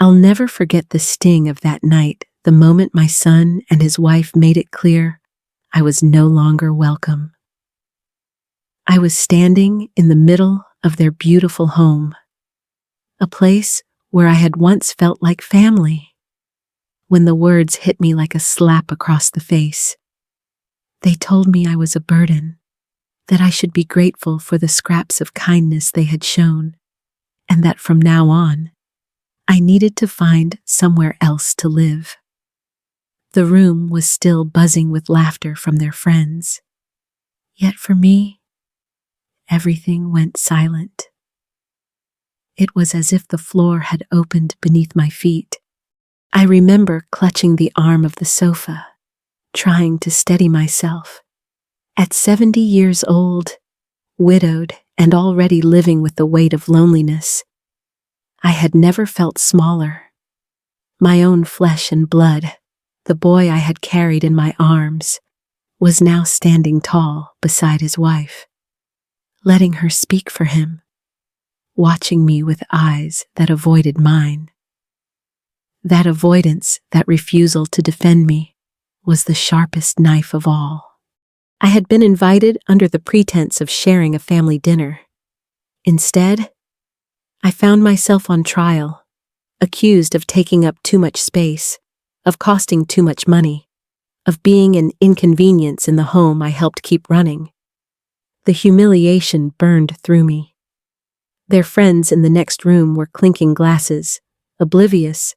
I'll never forget the sting of that night, the moment my son and his wife made it clear I was no longer welcome. I was standing in the middle of their beautiful home, a place where I had once felt like family, when the words hit me like a slap across the face. They told me I was a burden, that I should be grateful for the scraps of kindness they had shown, and that from now on, I needed to find somewhere else to live. The room was still buzzing with laughter from their friends. Yet for me, everything went silent. It was as if the floor had opened beneath my feet. I remember clutching the arm of the sofa, trying to steady myself. At 70 years old, widowed and already living with the weight of loneliness, I had never felt smaller. My own flesh and blood, the boy I had carried in my arms, was now standing tall beside his wife, letting her speak for him, watching me with eyes that avoided mine. That avoidance, that refusal to defend me, was the sharpest knife of all. I had been invited under the pretense of sharing a family dinner. Instead, I found myself on trial, accused of taking up too much space, of costing too much money, of being an inconvenience in the home I helped keep running. The humiliation burned through me. Their friends in the next room were clinking glasses, oblivious,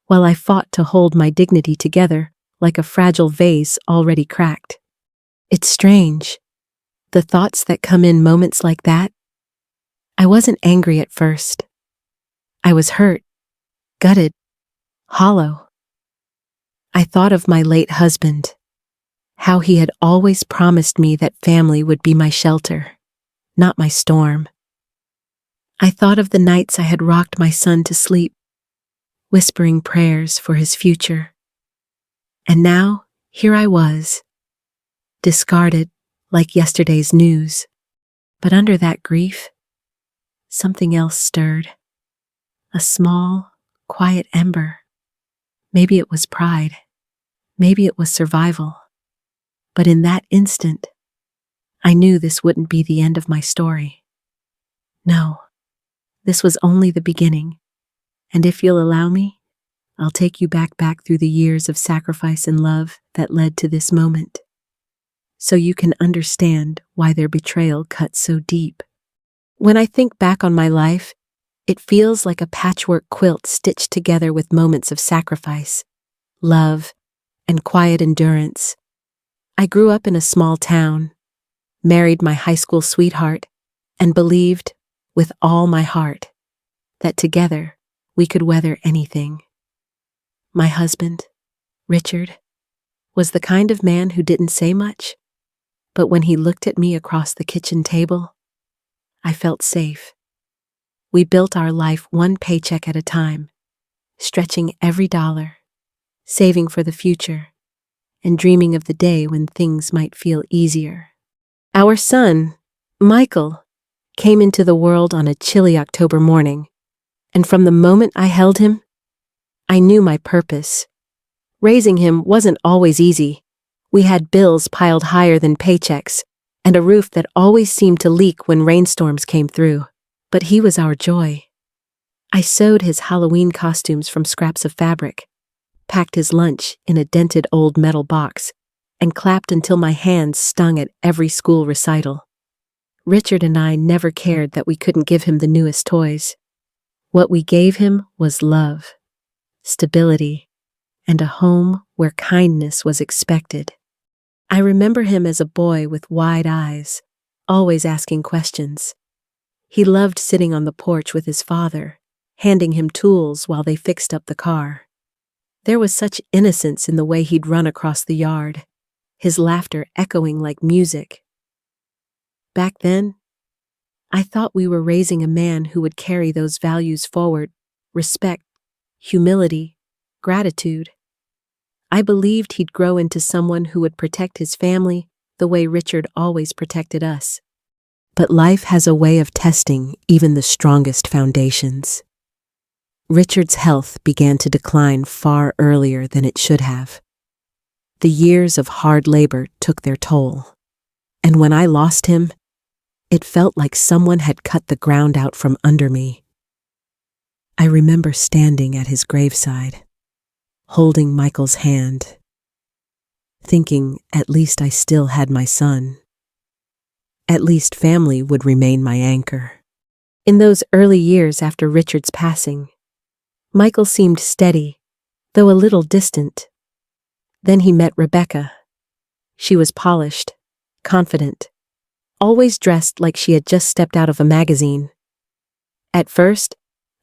while I fought to hold my dignity together like a fragile vase already cracked. It's strange, the thoughts that come in moments like that. I wasn't angry at first. I was hurt, gutted, hollow. I thought of my late husband, how he had always promised me that family would be my shelter, not my storm. I thought of the nights I had rocked my son to sleep, whispering prayers for his future. And now, here I was, discarded like yesterday's news. But under that grief, something else stirred. A small, quiet ember. Maybe it was pride. Maybe it was survival. But in that instant, I knew this wouldn't be the end of my story. No, this was only the beginning. And if you'll allow me, I'll take you back through the years of sacrifice and love that led to this moment, so you can understand why their betrayal cut so deep. When I think back on my life, it feels like a patchwork quilt stitched together with moments of sacrifice, love, and quiet endurance. I grew up in a small town, married my high school sweetheart, and believed, with all my heart, that together we could weather anything. My husband, Richard, was the kind of man who didn't say much, but when he looked at me across the kitchen table, I felt safe. We built our life one paycheck at a time, stretching every dollar, saving for the future, and dreaming of the day when things might feel easier. Our son, Michael, came into the world on a chilly October morning, and from the moment I held him, I knew my purpose. Raising him wasn't always easy. We had bills piled higher than paychecks, and a roof that always seemed to leak when rainstorms came through. But he was our joy. I sewed his Halloween costumes from scraps of fabric, packed his lunch in a dented old metal box, and clapped until my hands stung at every school recital. Richard and I never cared that we couldn't give him the newest toys. What we gave him was love, stability, and a home where kindness was expected. I remember him as a boy with wide eyes, always asking questions. He loved sitting on the porch with his father, handing him tools while they fixed up the car. There was such innocence in the way he'd run across the yard, his laughter echoing like music. Back then, I thought we were raising a man who would carry those values forward: respect, humility, gratitude. I believed he'd grow into someone who would protect his family the way Richard always protected us. But life has a way of testing even the strongest foundations. Richard's health began to decline far earlier than it should have. The years of hard labor took their toll, and when I lost him, it felt like someone had cut the ground out from under me. I remember standing at his graveside, holding Michael's hand, thinking at least I still had my son. At least family would remain my anchor. In those early years after Richard's passing, Michael seemed steady, though a little distant. Then he met Rebecca. She was polished, confident, always dressed like she had just stepped out of a magazine. At first,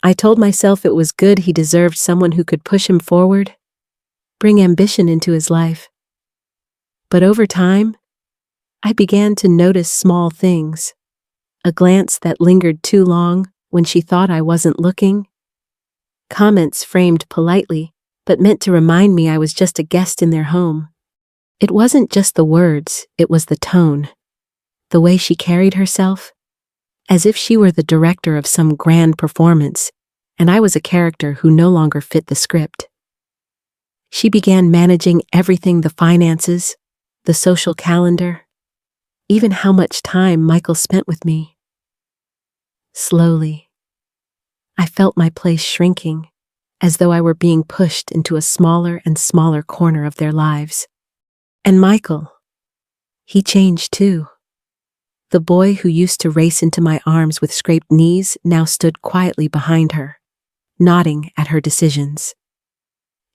I told myself it was good he deserved someone who could push him forward, bring ambition into his life. But over time, I began to notice small things. A glance that lingered too long when she thought I wasn't looking. Comments framed politely, but meant to remind me I was just a guest in their home. It wasn't just the words, it was the tone. The way she carried herself, as if she were the director of some grand performance, and I was a character who no longer fit the script. She began managing everything: the finances, the social calendar, even how much time Michael spent with me. Slowly, I felt my place shrinking, as though I were being pushed into a smaller and smaller corner of their lives. And Michael, he changed too. The boy who used to race into my arms with scraped knees now stood quietly behind her, nodding at her decisions.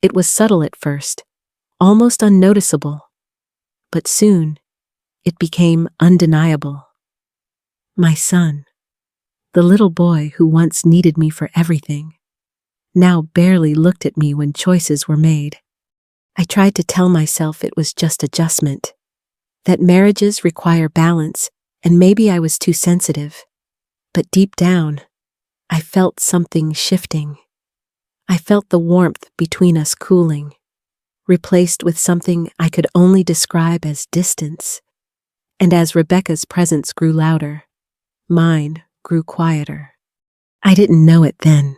It was subtle at first, almost unnoticeable, but soon it became undeniable. My son, the little boy who once needed me for everything, now barely looked at me when choices were made. I tried to tell myself it was just adjustment, that marriages require balance, and maybe I was too sensitive. But deep down, I felt something shifting. I felt the warmth between us cooling, replaced with something I could only describe as distance. And as Rebecca's presence grew louder, mine grew quieter. I didn't know it then,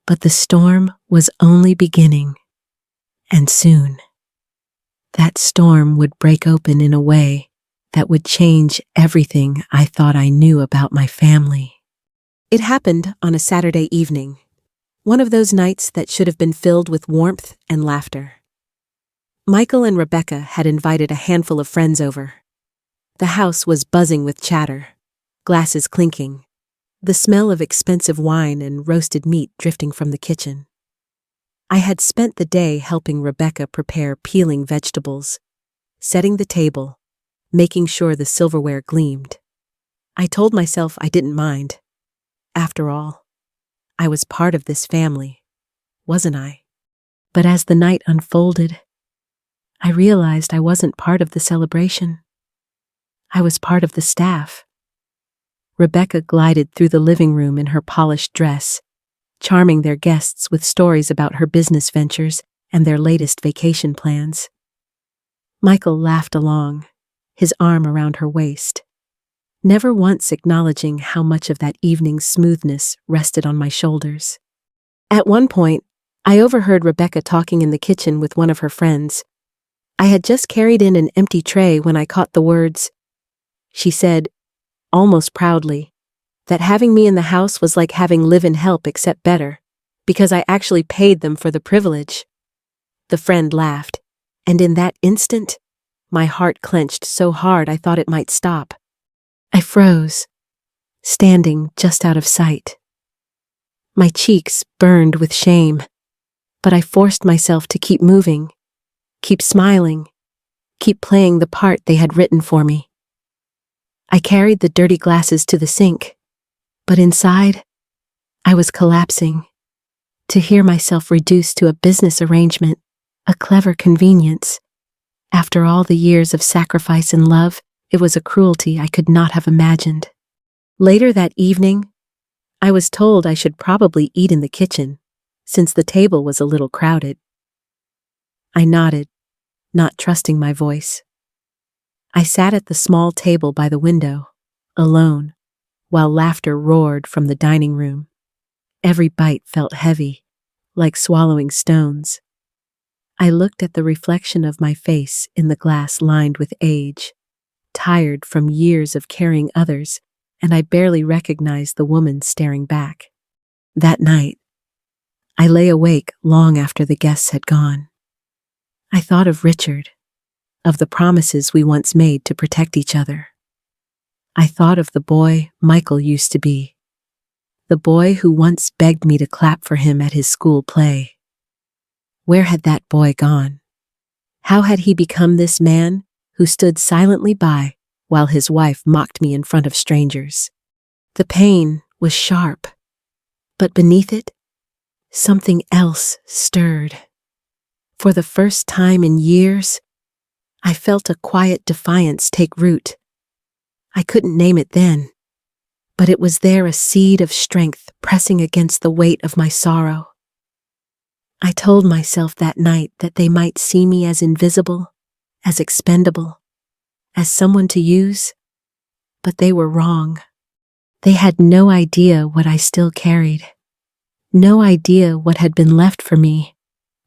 but the storm was only beginning. And soon, that storm would break open in a way that would change everything I thought I knew about my family. It happened on a Saturday evening, one of those nights that should have been filled with warmth and laughter. Michael and Rebecca had invited a handful of friends over. The house was buzzing with chatter, glasses clinking, the smell of expensive wine and roasted meat drifting from the kitchen. I had spent the day helping Rebecca prepare peeling vegetables, setting the table, making sure the silverware gleamed. I told myself I didn't mind. After all, I was part of this family, wasn't I? But as the night unfolded, I realized I wasn't part of the celebration. I was part of the staff. Rebecca glided through the living room in her polished dress, charming their guests with stories about her business ventures and their latest vacation plans. Michael laughed along, his arm around her waist, never once acknowledging how much of that evening's smoothness rested on my shoulders. At one point, I overheard Rebecca talking in the kitchen with one of her friends. I had just carried in an empty tray when I caught the words. She said, almost proudly, that having me in the house was like having live-in help except better, because I actually paid them for the privilege. The friend laughed, and in that instant, my heart clenched so hard I thought it might stop. I froze, standing just out of sight. My cheeks burned with shame, but I forced myself to keep moving, keep smiling, keep playing the part they had written for me. I carried the dirty glasses to the sink, but inside, I was collapsing. To hear myself reduced to a business arrangement, a clever convenience. After all the years of sacrifice and love, it was a cruelty I could not have imagined. Later that evening, I was told I should probably eat in the kitchen, since the table was a little crowded. I nodded, not trusting my voice. I sat at the small table by the window, alone, while laughter roared from the dining room. Every bite felt heavy, like swallowing stones. I looked at the reflection of my face in the glass lined with age, tired from years of carrying others, and I barely recognized the woman staring back. That night, I lay awake long after the guests had gone. I thought of Richard, of the promises we once made to protect each other. I thought of the boy Michael used to be, the boy who once begged me to clap for him at his school play. Where had that boy gone? How had he become this man who stood silently by while his wife mocked me in front of strangers? The pain was sharp, but beneath it, something else stirred. For the first time in years, I felt a quiet defiance take root. I couldn't name it then, but it was there, a seed of strength pressing against the weight of my sorrow. I told myself that night that they might see me as invisible, as expendable, as someone to use, but they were wrong. They had no idea what I still carried, no idea what had been left for me,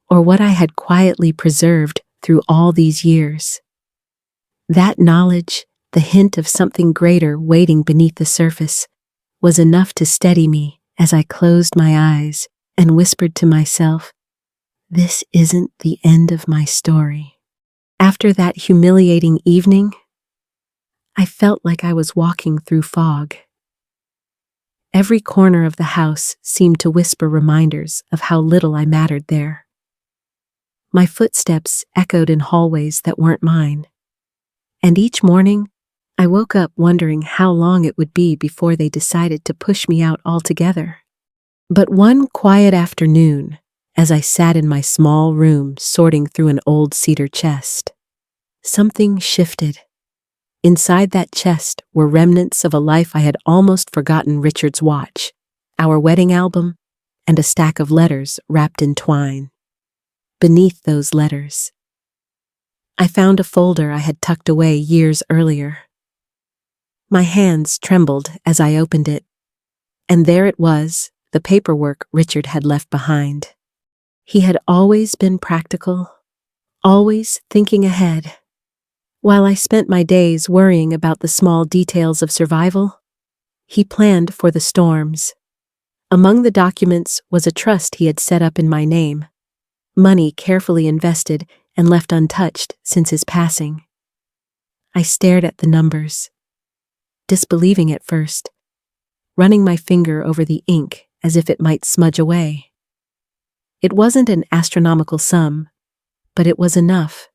or what I had quietly preserved through all these years. That knowledge, the hint of something greater waiting beneath the surface, was enough to steady me as I closed my eyes and whispered to myself, "This isn't the end of my story." After that humiliating evening, I felt like I was walking through fog. Every corner of the house seemed to whisper reminders of how little I mattered there. My footsteps echoed in hallways that weren't mine, and each morning I woke up wondering how long it would be before they decided to push me out altogether. But one quiet afternoon, as I sat in my small room sorting through an old cedar chest, something shifted. Inside that chest were remnants of a life I had almost forgotten: Richard's watch, our wedding album, and a stack of letters wrapped in twine. Beneath those letters, I found a folder I had tucked away years earlier. My hands trembled as I opened it, and there it was, the paperwork Richard had left behind. He had always been practical, always thinking ahead. While I spent my days worrying about the small details of survival, he planned for the storms. Among the documents was a trust he had set up in my name, money carefully invested and left untouched since his passing. I stared at the numbers, disbelieving at first, running my finger over the ink as if it might smudge away. It wasn't an astronomical sum, but it was enough.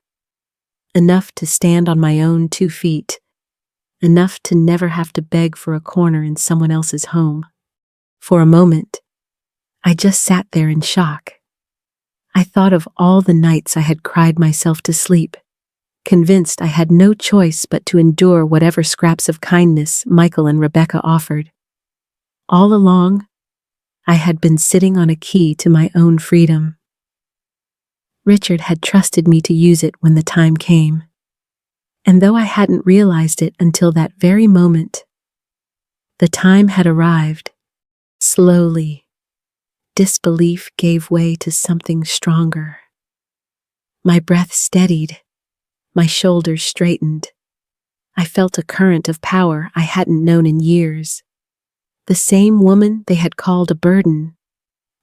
Enough to stand on my own 2 feet, enough to never have to beg for a corner in someone else's home. For a moment, I just sat there in shock. I thought of all the nights I had cried myself to sleep, convinced I had no choice but to endure whatever scraps of kindness Michael and Rebecca offered. All along, I had been sitting on a key to my own freedom. Richard had trusted me to use it when the time came, and though I hadn't realized it until that very moment, the time had arrived. Slowly, disbelief gave way to something stronger. My breath steadied, my shoulders straightened. I felt a current of power I hadn't known in years. The same woman they had called a burden,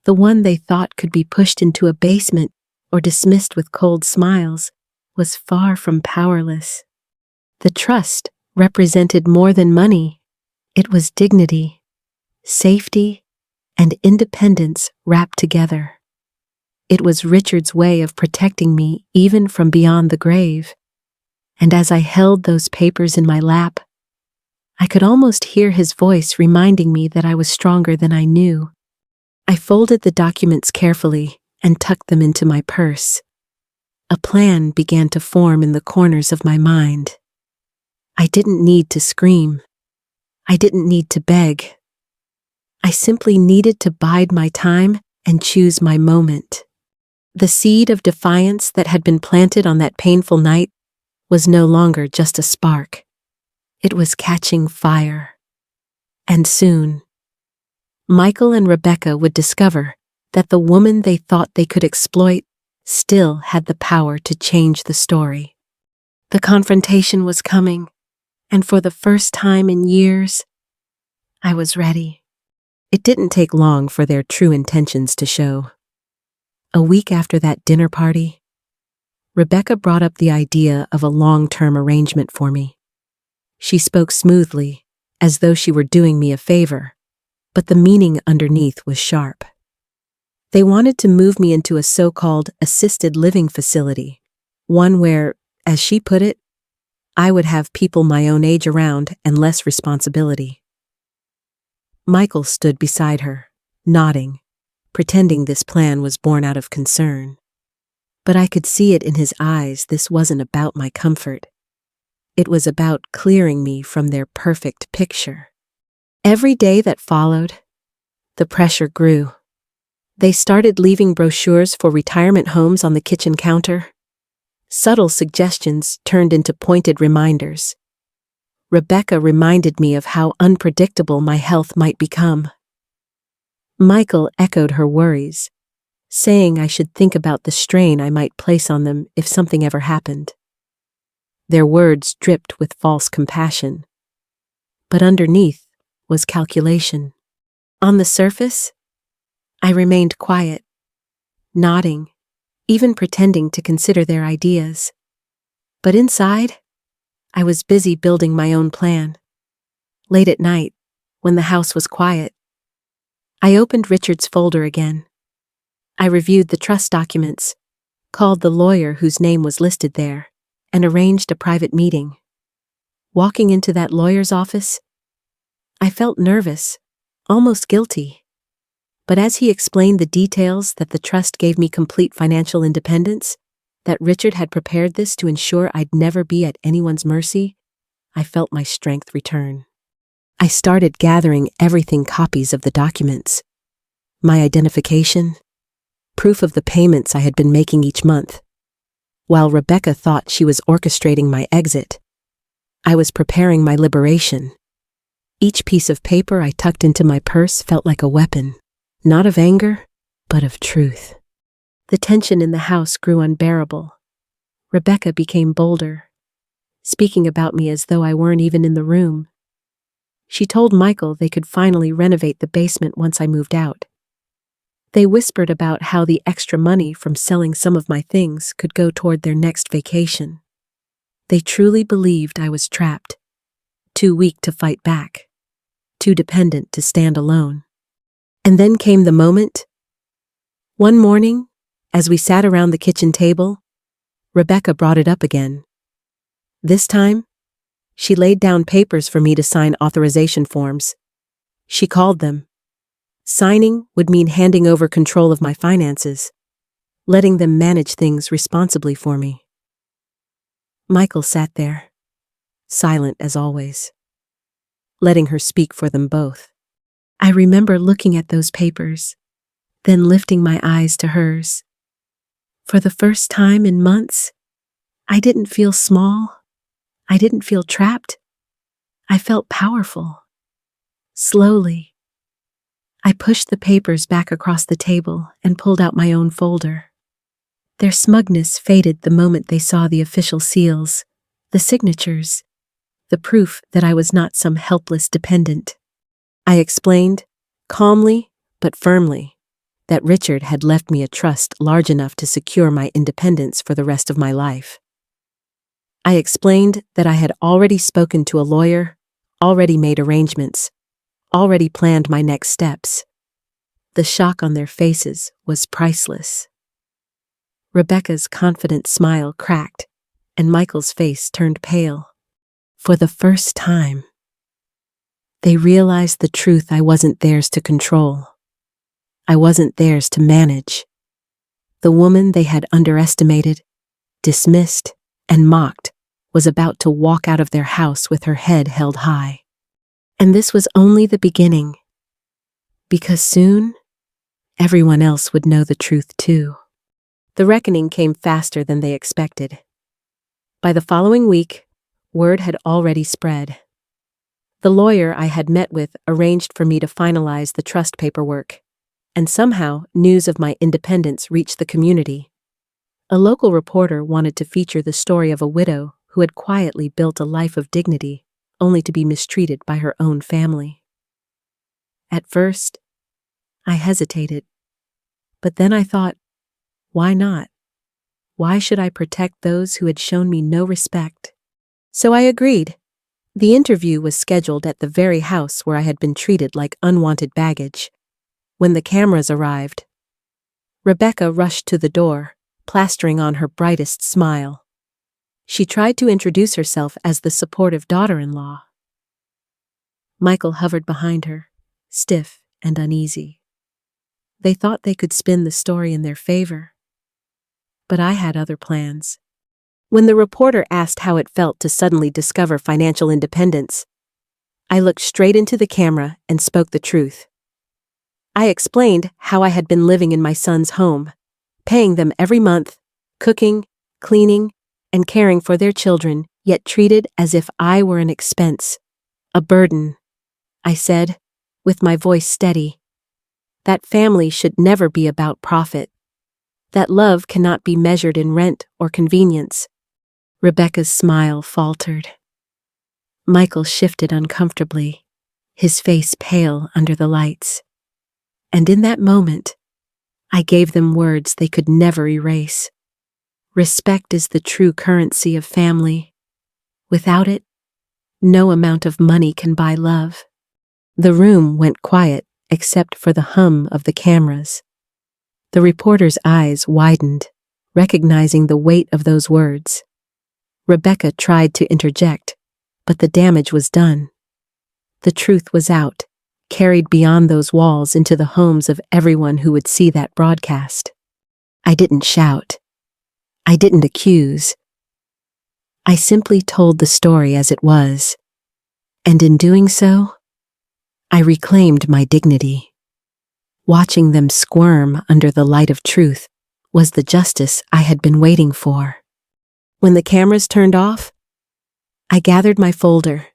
the one they thought could be pushed into a basement or dismissed with cold smiles, was far from powerless. The trust represented more than money. It was dignity, safety, and independence wrapped together. It was Richard's way of protecting me even from beyond the grave. And as I held those papers in my lap, I could almost hear his voice reminding me that I was stronger than I knew. I folded the documents carefully and tucked them into my purse. A plan began to form in the corners of my mind. I didn't need to scream. I didn't need to beg. I simply needed to bide my time and choose my moment. The seed of defiance that had been planted on that painful night was no longer just a spark. It was catching fire. And soon, Michael and Rebecca would discover that the woman they thought they could exploit still had the power to change the story. The confrontation was coming, and for the first time in years, I was ready. It didn't take long for their true intentions to show. A week after that dinner party, Rebecca brought up the idea of a long-term arrangement for me. She spoke smoothly, as though she were doing me a favor, but the meaning underneath was sharp. They wanted to move me into a so-called assisted living facility, one where, as she put it, I would have people my own age around and less responsibility. Michael stood beside her, nodding, pretending this plan was born out of concern. But I could see it in his eyes. This wasn't about my comfort. It was about clearing me from their perfect picture. Every day that followed, the pressure grew. They started leaving brochures for retirement homes on the kitchen counter. Subtle suggestions turned into pointed reminders. Rebecca reminded me of how unpredictable my health might become. Michael echoed her worries, saying I should think about the strain I might place on them if something ever happened. Their words dripped with false compassion, but underneath was calculation. On the surface, I remained quiet, nodding, even pretending to consider their ideas. But inside, I was busy building my own plan. Late at night, when the house was quiet, I opened Richard's folder again. I reviewed the trust documents, called the lawyer whose name was listed there, and arranged a private meeting. Walking into that lawyer's office, I felt nervous, almost guilty. But as he explained the details, that the trust gave me complete financial independence, that Richard had prepared this to ensure I'd never be at anyone's mercy, I felt my strength return. I started gathering everything: copies of the documents, my identification, proof of the payments I had been making each month. While Rebecca thought she was orchestrating my exit, I was preparing my liberation. Each piece of paper I tucked into my purse felt like a weapon, not of anger, but of truth. The tension in the house grew unbearable. Rebecca became bolder, speaking about me as though I weren't even in the room. She told Michael they could finally renovate the basement once I moved out. They whispered about how the extra money from selling some of my things could go toward their next vacation. They truly believed I was trapped, too weak to fight back, too dependent to stand alone. And then came the moment. One morning, as we sat around the kitchen table, Rebecca brought it up again. This time, she laid down papers for me to sign authorization forms. She called them. Signing would mean handing over control of my finances, letting them manage things responsibly for me. Michael sat there, silent as always, letting her speak for them both. I remember looking at those papers, then lifting my eyes to hers. For the first time in months, I didn't feel small. I didn't feel trapped. I felt powerful. Slowly, I pushed the papers back across the table and pulled out my own folder. Their smugness faded the moment they saw the official seals, the signatures, the proof that I was not some helpless dependent. I explained, calmly but firmly, that Richard had left me a trust large enough to secure my independence for the rest of my life. I explained that I had already spoken to a lawyer, already made arrangements, already planned my next steps. The shock on their faces was priceless. Rebecca's confident smile cracked, and Michael's face turned pale. For the first time, they realized the truth: I wasn't theirs to control. I wasn't theirs to manage. The woman they had underestimated, dismissed, and mocked was about to walk out of their house with her head held high. And this was only the beginning, because soon, everyone else would know the truth too. The reckoning came faster than they expected. By the following week, word had already spread. The lawyer I had met with arranged for me to finalize the trust paperwork, and somehow news of my independence reached the community. A local reporter wanted to feature the story of a widow who had quietly built a life of dignity, only to be mistreated by her own family. At first, I hesitated, but then I thought, why not? Why should I protect those who had shown me no respect? So I agreed. The interview was scheduled at the very house where I had been treated like unwanted baggage. When the cameras arrived, Rebecca rushed to the door, plastering on her brightest smile. She tried to introduce herself as the supportive daughter-in-law. Michael hovered behind her, stiff and uneasy. They thought they could spin the story in their favor. But I had other plans. When the reporter asked how it felt to suddenly discover financial independence, I looked straight into the camera and spoke the truth. I explained how I had been living in my son's home, paying them every month, cooking, cleaning, and caring for their children, yet treated as if I were an expense, a burden. I said, with my voice steady, that family should never be about profit, that love cannot be measured in rent or convenience. Rebecca's smile faltered. Michael shifted uncomfortably, his face pale under the lights. And in that moment, I gave them words they could never erase. Respect is the true currency of family. Without it, no amount of money can buy love. The room went quiet except for the hum of the cameras. The reporter's eyes widened, recognizing the weight of those words. Rebecca tried to interject, but the damage was done. The truth was out, carried beyond those walls into the homes of everyone who would see that broadcast. I didn't shout. I didn't accuse. I simply told the story as it was, and in doing so, I reclaimed my dignity. Watching them squirm under the light of truth was the justice I had been waiting for. When the cameras turned off, I gathered my folder,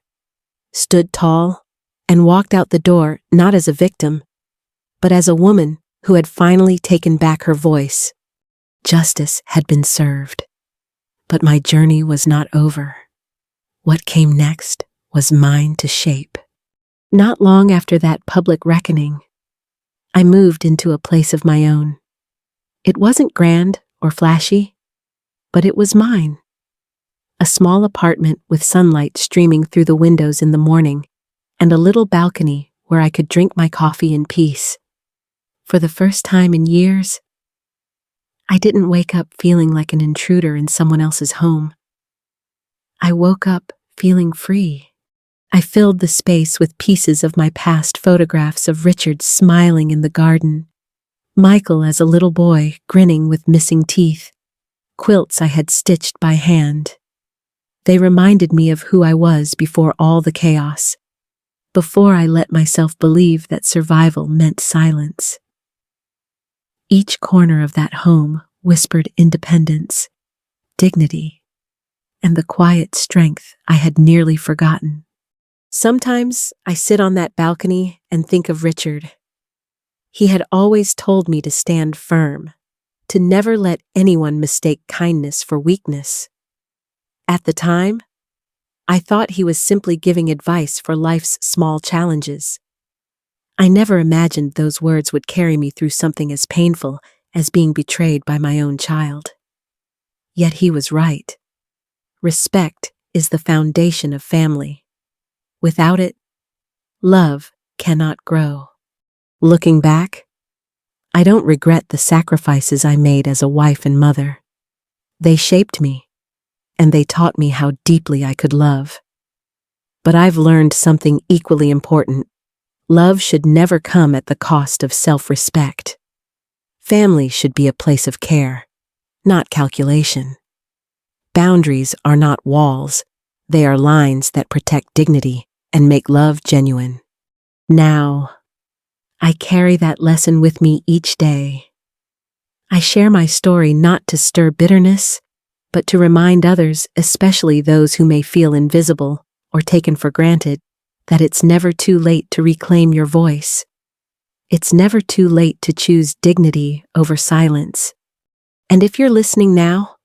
stood tall, and walked out the door not as a victim, but as a woman who had finally taken back her voice. Justice had been served, but my journey was not over. What came next was mine to shape. Not long after that public reckoning, I moved into a place of my own. It wasn't grand or flashy, but it was mine. A small apartment with sunlight streaming through the windows in the morning, and a little balcony where I could drink my coffee in peace. For the first time in years, I didn't wake up feeling like an intruder in someone else's home. I woke up feeling free. I filled the space with pieces of my past photographs of Richard smiling in the garden, Michael as a little boy grinning with missing teeth, quilts I had stitched by hand. They reminded me of who I was before all the chaos, before I let myself believe that survival meant silence. Each corner of that home whispered independence, dignity, and the quiet strength I had nearly forgotten. Sometimes I sit on that balcony and think of Richard. He had always told me to stand firm, to never let anyone mistake kindness for weakness. At the time, I thought he was simply giving advice for life's small challenges. I never imagined those words would carry me through something as painful as being betrayed by my own child. Yet he was right. Respect is the foundation of family. Without it, love cannot grow. Looking back, I don't regret the sacrifices I made as a wife and mother. They shaped me, and they taught me how deeply I could love. But I've learned something equally important. Love should never come at the cost of self-respect. Family should be a place of care, not calculation. Boundaries are not walls. They are lines that protect dignity and make love genuine. Now, I carry that lesson with me each day. I share my story not to stir bitterness, but to remind others, especially those who may feel invisible or taken for granted, that it's never too late to reclaim your voice. It's never too late to choose dignity over silence. And if you're listening now,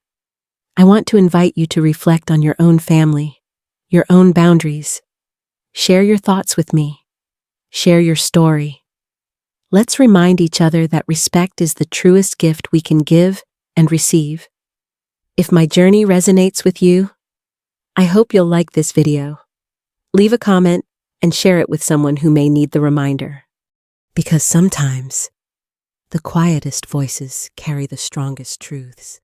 I want to invite you to reflect on your own family, your own boundaries. Share your thoughts with me. Share your story. Let's remind each other that respect is the truest gift we can give and receive. If my journey resonates with you, I hope you'll like this video. Leave a comment and share it with someone who may need the reminder. Because sometimes, the quietest voices carry the strongest truths.